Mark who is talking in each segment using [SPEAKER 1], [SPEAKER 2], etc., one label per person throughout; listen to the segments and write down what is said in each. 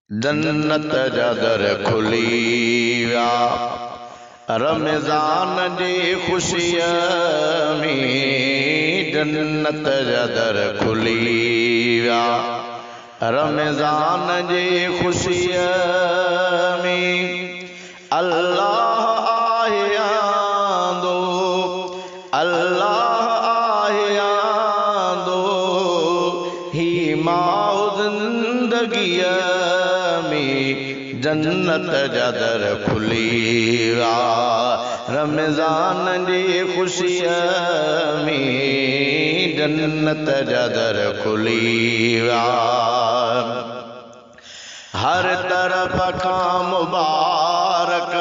[SPEAKER 1] जन्नत जा दर खुली विया रमज़ान जी ख़ुशीअ में जन्नत जा दर खुली विया रमज़ान जी ख़ुशीअ में अल्लाह आहियां अल्लाह आहियां ही माउ ज़िंदगीअ जन्नत जा दर खुली विया रमज़ान जी ख़ुशीअ में जन्नत जा दर खुली विया हर तरफ़ खां मुबारक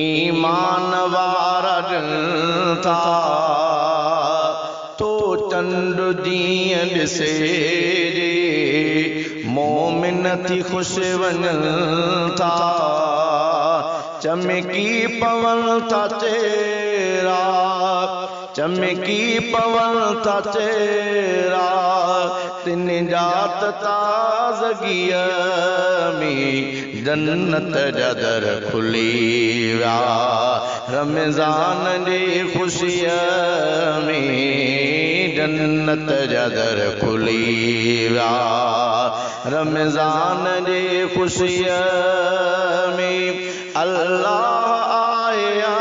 [SPEAKER 1] ईमान वारा ॾियनि था तो चंड जीअं ॾिसे मोमिन थी खुश वञनि था चमकी पवन था चेहरा चमकी पवन था चेहरा तिन जात ताज़गीअ में जन्नत जा दर खुली विया रमज़ान जी ख़ुशीअ में जन्नत जा दर खुली विया रमज़ान जी ख़ुशीअ में अल्लाह आहियां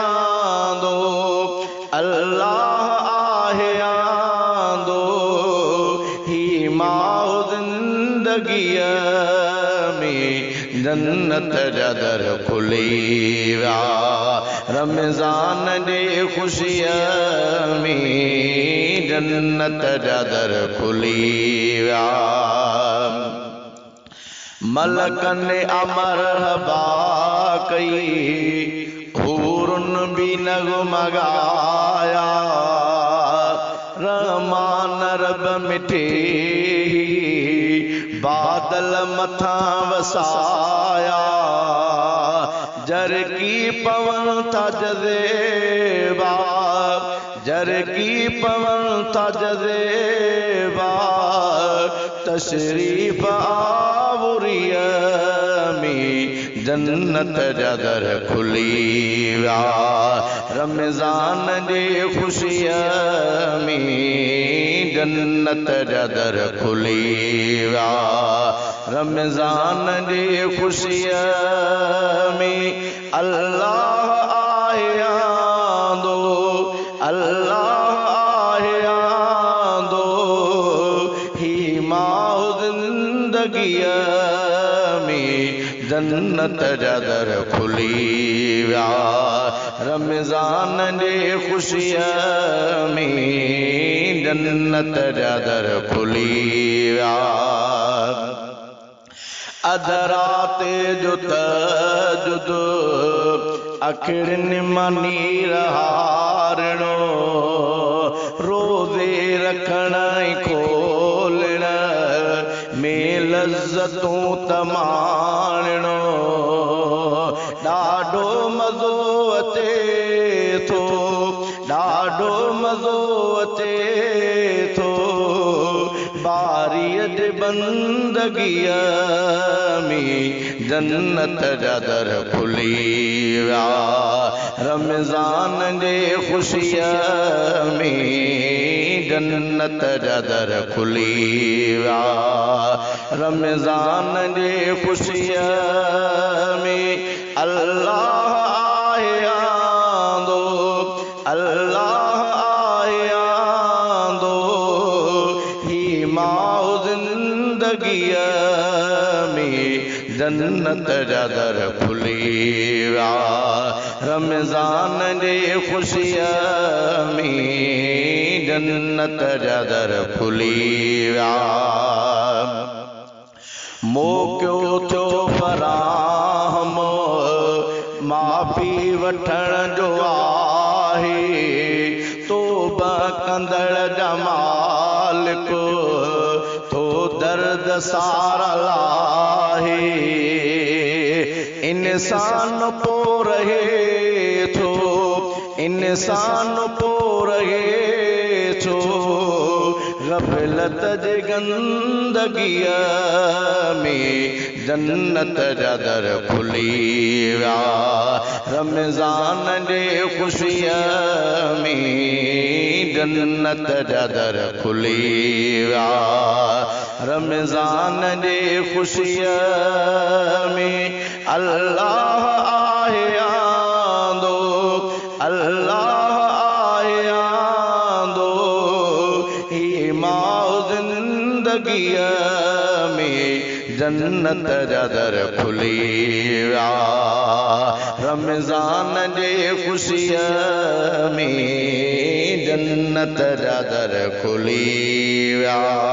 [SPEAKER 1] अल्लाह आहियां ही माउ ज़िंदगीअ में जन्नत जा दर खुली विया रमज़ान जी ख़ुशीअ में जन्नत जा दर खुली विया मलकन अमरहबा कई हूरुन भी नगमगाया रहमान रब मिठे बादल मथा वसाया जर की पवन था जज़ेबा जर की पवन था जज़ेबा तशरीफ आवरिया में जन्नत जा दर खुली विया रमज़ान जी ख़ुशीअ में जन्नत जा दर खुली विया रमज़ान जी ख़ुशीअ में अल्लाह आहियां अल्लाह आहियां ही माउ ज़िंदगीअ में जन्नत जा दर खुली विया रमज़ान जी ख़ुशीअ में जन्नत जा दर खुली विया अधरात जो तजुद अखिड़िन मां नीर हारणो रोज़े रखण खोलण में लज़्ज़तूं तमाणो ॾाढो मज़ो अचे थो ॾाढो मज़ो अचे थो बारीअ जे बंदगीअ में जन्नत जा दर खुली विया रमज़ान जी ख़ुशीअ में जन्नत जा दर खुली विया रमज़ान जी ख़ुशीअ में अल्लाह आहियां अल्लाह आहियां ही माउ ज़िंदगीअ में जन्नत जा दर खुली विया रमज़ान जी ख़ुशीअ में जन्नत जा दर खुली विया मौक़ो थियो फराहम माफ़ी वठण जो आहे तौबा कंदड़ जा मालिक तो दर्द सारा लाहे इंसान पो रहे थो इंसान पो रहे थो गफलत जे गंदगीअ में जन्नत जा दर खुली विया रमज़ान जे ख़ुशीअ में जन्नत जा दर खुली विया रमज़ान जे ख़ुशीअ में अल्लाह आहे आंदो अल्लाह आहे आंदो ही मां ज़िंदगीअ में जन्नत जा दर खुली विया रमज़ान जे ख़ुशीअ में जन्नत जा दर खुली विया।